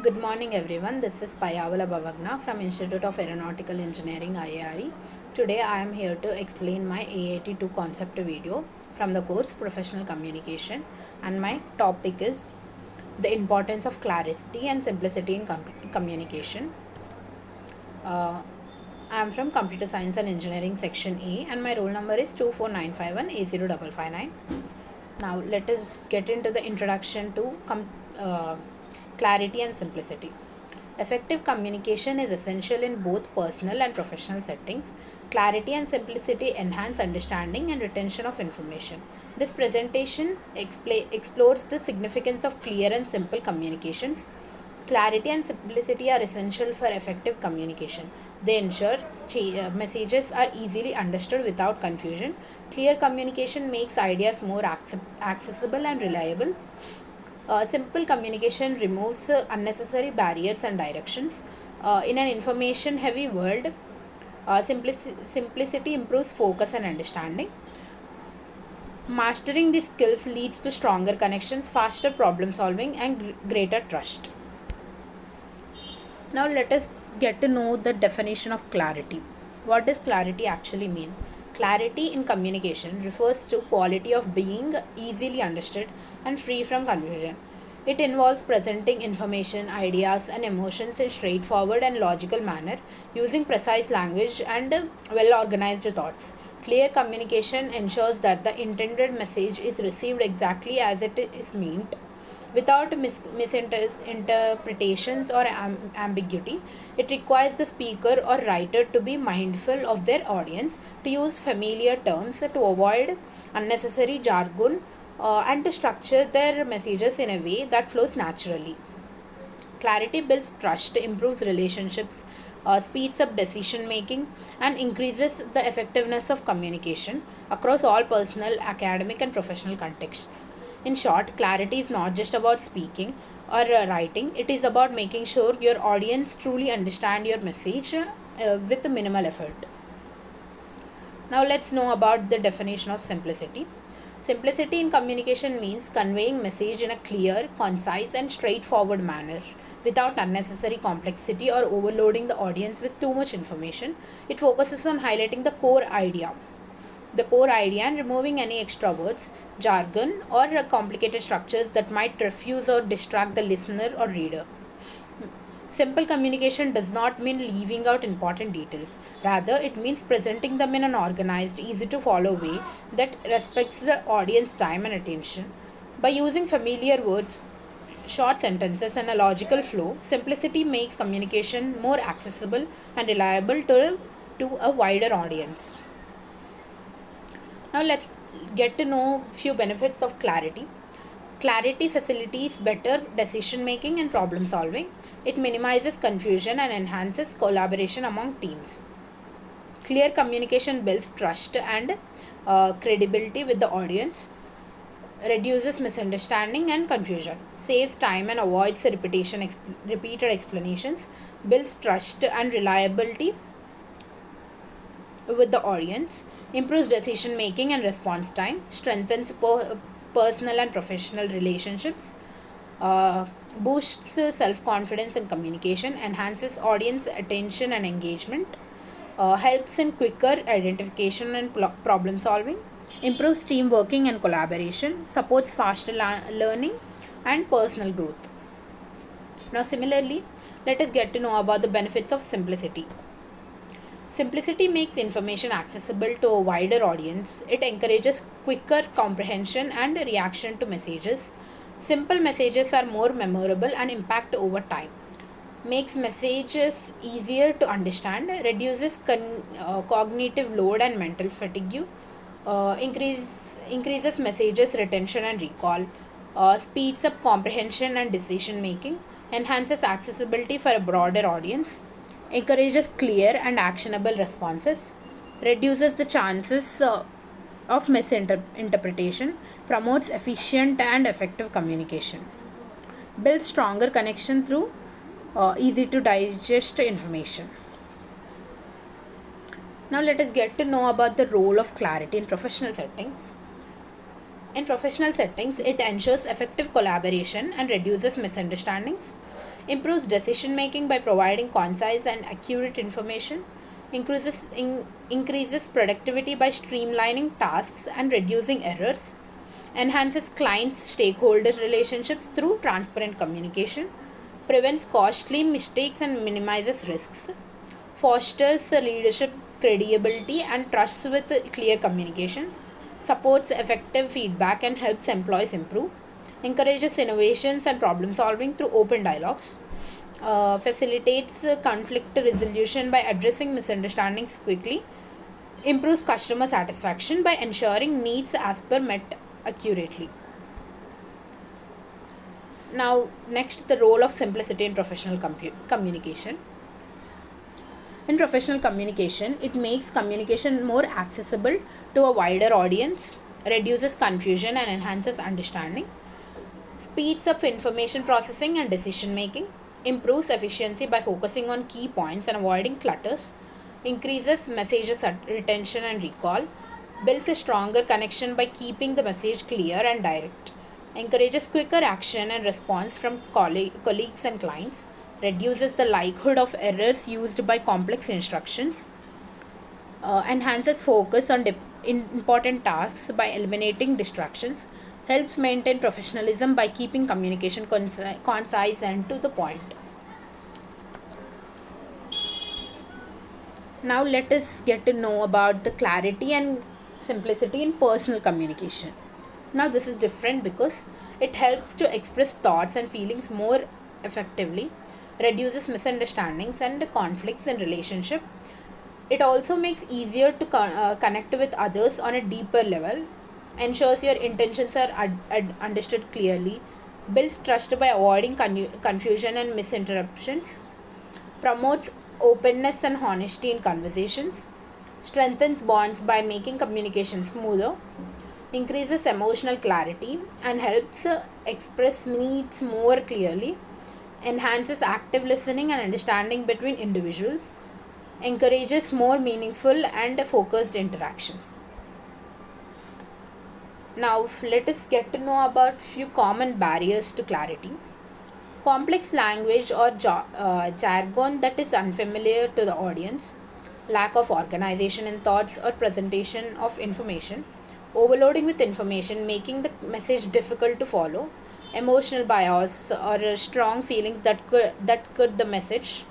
Good morning everyone, this is Payavala Bhavagna from Institute of Aeronautical Engineering IARE. Today I am here to explain my AAT2 concept video from the course Professional Communication, and my topic is the importance of clarity and simplicity in communication. I am from Computer Science and Engineering Section A and my roll number is 24951 A0559. Now let us get into the introduction to clarity and simplicity. Effective communication is essential in both personal and professional settings. Clarity and simplicity enhance understanding and retention of information. This presentation explores the significance of clear and simple communications. Clarity and simplicity are essential for effective communication. They ensure messages are easily understood without confusion. Clear communication makes ideas more accessible and reliable. Simple communication removes unnecessary barriers and directions. In an information heavy world, simplicity improves focus and understanding. Mastering these skills leads to stronger connections, faster problem solving, and greater trust. Now let us get to know the definition of clarity. What does clarity actually mean? Clarity in communication refers to quality of being easily understood and free from confusion. It involves presenting information, ideas, and emotions in straightforward and logical manner using precise language and well-organized thoughts. Clear communication ensures that the intended message is received exactly as it is meant, without misinterpretations or ambiguity. It requires the speaker or writer to be mindful of their audience, to use familiar terms, to avoid unnecessary jargon, and to structure their messages in a way that flows naturally. Clarity builds trust, improves relationships, speeds up decision making, and increases the effectiveness of communication across all personal, academic, and professional contexts. In short, clarity is not just about speaking or writing, it is about making sure your audience truly understand your message with minimal effort. Now let's know about the definition of simplicity. Simplicity in communication means conveying message in a clear, concise, and straightforward manner without unnecessary complexity or overloading the audience with too much information. It focuses on highlighting the core idea and removing any extra words, jargon, or complicated structures that might confuse or distract the listener or reader. Simple communication does not mean leaving out important details. Rather, it means presenting them in an organized, easy to follow way that respects the audience time and attention. By using familiar words, short sentences, and a logical flow, simplicity makes communication more accessible and reliable to a wider audience. Now let's get to know few benefits of clarity. Clarity facilitates better decision making and problem solving. It minimizes confusion and enhances collaboration among teams. Clear communication builds trust and credibility with the audience, reduces misunderstanding and confusion, saves time and avoids repeated explanations, builds trust and reliability with the audience, improves decision making and response time, strengthens personal and professional relationships, boosts self confidence and communication, enhances audience attention and engagement, helps in quicker identification and problem solving, improves team working and collaboration, supports faster learning and personal growth. Now, similarly, let us get to know about the benefits of simplicity. Simplicity makes information accessible to a wider audience. It encourages quicker comprehension and reaction to messages. Simple messages are more memorable and impact over time. Makes messages easier to understand, reduces cognitive load and mental fatigue, increases messages retention and recall, speeds up comprehension and decision making, enhances accessibility for a broader audience, encourages clear and actionable responses, reduces the chances of misinterpretation, promotes efficient and effective communication, builds stronger connection through easy to digest information. Now let us get to know about the role of clarity in professional settings. In professional settings, it ensures effective collaboration and reduces misunderstandings. improves decision making by providing concise and accurate information, increases productivity by streamlining tasks and reducing errors, enhances clients stakeholder relationships through transparent communication, prevents costly mistakes and minimizes risks, fosters leadership credibility and trusts with clear communication, supports effective feedback and helps employees improve, encourages innovations and problem solving through open dialogues, facilitates conflict resolution by addressing misunderstandings quickly, improves customer satisfaction by ensuring needs as per met accurately. Now, next, the role of simplicity in professional communication. In professional communication, it makes communication more accessible to a wider audience, reduces confusion and enhances understanding, speeds up information processing and decision making, improves efficiency by focusing on key points and avoiding clutters, increases messages retention and recall, builds a stronger connection by keeping the message clear and direct, encourages quicker action and response from colleagues and clients, reduces the likelihood of errors used by complex instructions, enhances focus on important tasks by eliminating distractions, helps maintain professionalism by keeping communication concise and to the point. Now let us get to know about the clarity and simplicity in personal communication. Now this is different because it helps to express thoughts and feelings more effectively, reduces misunderstandings and conflicts in relationship. It also makes easier to connect with others on a deeper level, ensures your intentions are understood clearly, builds trust by avoiding confusion and misinterruptions, promotes openness and honesty in conversations, strengthens bonds by making communication smoother, increases emotional clarity and helps express needs more clearly, enhances active listening and understanding between individuals, encourages more meaningful and focused interactions. Now, let us get to know about few common barriers to clarity. Complex language or jargon that is unfamiliar to the audience, lack of organization in thoughts or presentation of information, overloading with information making the message difficult to follow, emotional bias or strong feelings that cloud the message,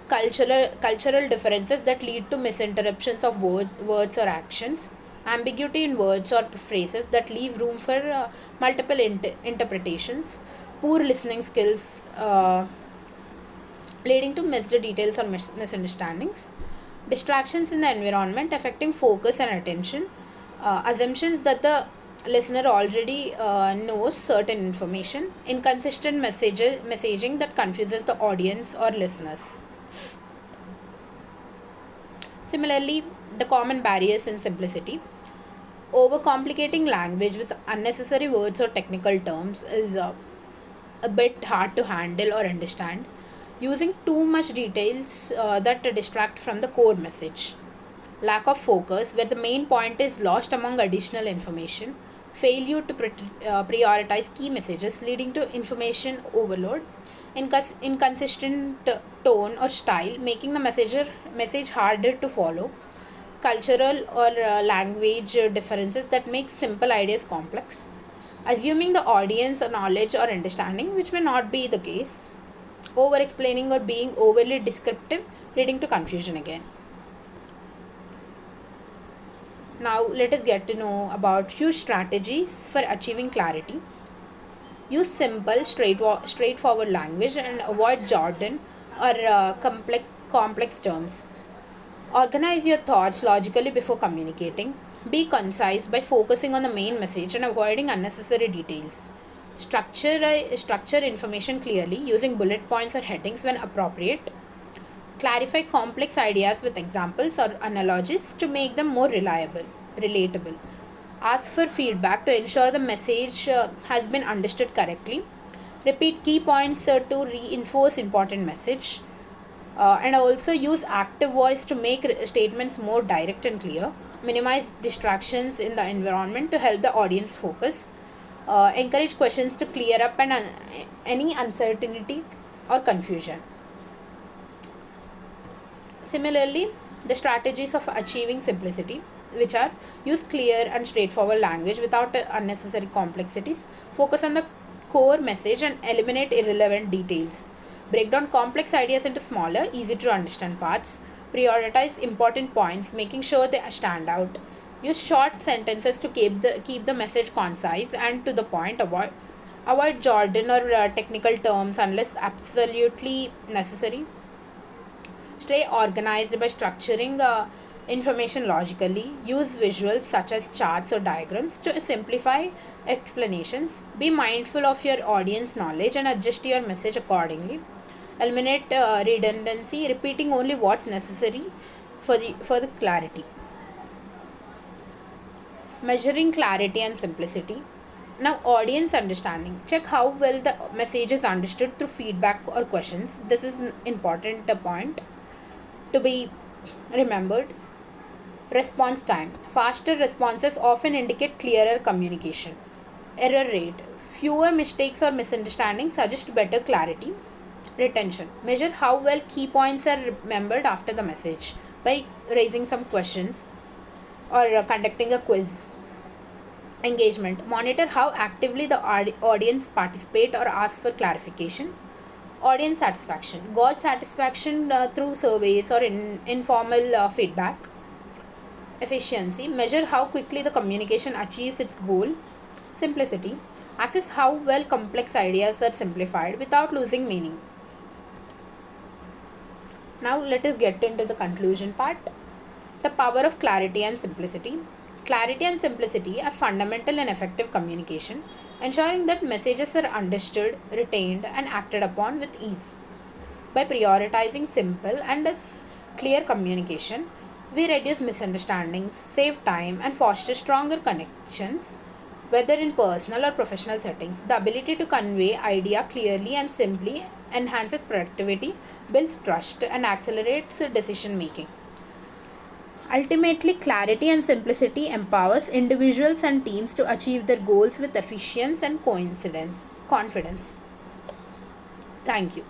cultural differences that lead to misinterruptions of words or actions, ambiguity in words or phrases that leave room for multiple interpretations, poor listening skills leading to missed details or misunderstandings, distractions in the environment affecting focus and attention, assumptions that the listener already knows certain information, inconsistent messaging that confuses the audience or listeners. Similarly, the common barriers in simplicity. Overcomplicating language with unnecessary words or technical terms is a bit hard to handle or understand. Using too much details that distract from the core message. Lack of focus, where the main point is lost among additional information. Failure to prioritize key messages, leading to information overload. Inconsistent tone or style, making the message harder to follow. Cultural or language differences that make simple ideas complex. Assuming the audience knowledge or understanding, which may not be the case. Over explaining or being overly descriptive, leading to confusion again. Now let us get to know about few strategies for achieving clarity. Use simple, straightforward language and avoid jargon or complex terms. Organize your thoughts logically before communicating. Be concise by focusing on the main message and avoiding unnecessary details. Structure information clearly using bullet points or headings when appropriate. Clarify complex ideas with examples or analogies to make them more relatable. Ask for feedback to ensure the message has been understood correctly. Repeat key points to reinforce important message. And also use active voice to make statements more direct and clear. Minimize distractions in the environment to help the audience focus. Encourage questions to clear up any uncertainty or confusion. Similarly, the strategies of achieving simplicity, which are use clear and straightforward language without unnecessary complexities, focus on the core message and eliminate irrelevant details, break down complex ideas into smaller, easy to understand parts, prioritize important points, making sure they stand out, use short sentences to keep the message concise and to the point, avoid jargon or technical terms unless absolutely necessary. Stay organized by structuring information logically. Use visuals such as charts or diagrams to simplify explanations. Be mindful of your audience knowledge and adjust your message accordingly. Eliminate redundancy, repeating only what's necessary for the clarity. Measuring clarity and simplicity. Now, audience understanding. Check how well the message is understood through feedback or questions. This is an important point to be remembered. Response time. Faster responses often indicate clearer communication. Error rate. Fewer mistakes or misunderstandings suggest better clarity. Retention. Measure how well key points are remembered after the message by raising some questions or conducting a quiz. Engagement. Monitor how actively the audience participate or ask for clarification. Audience satisfaction. Gauge satisfaction through surveys or informal feedback. Efficiency. Measure how quickly the communication achieves its goal. Simplicity. Access how well complex ideas are simplified without losing meaning. Now let us get into the conclusion part. The power of clarity and simplicity. Clarity and simplicity are fundamental in effective communication, ensuring that messages are understood, retained, and acted upon with ease. By prioritizing simple and clear communication, we reduce misunderstandings, save time, and foster stronger connections, whether in personal or professional settings. The ability to convey idea clearly and simply enhances productivity, builds trust, and accelerates decision making. Ultimately, clarity and simplicity empowers individuals and teams to achieve their goals with efficiency and confidence. Thank you.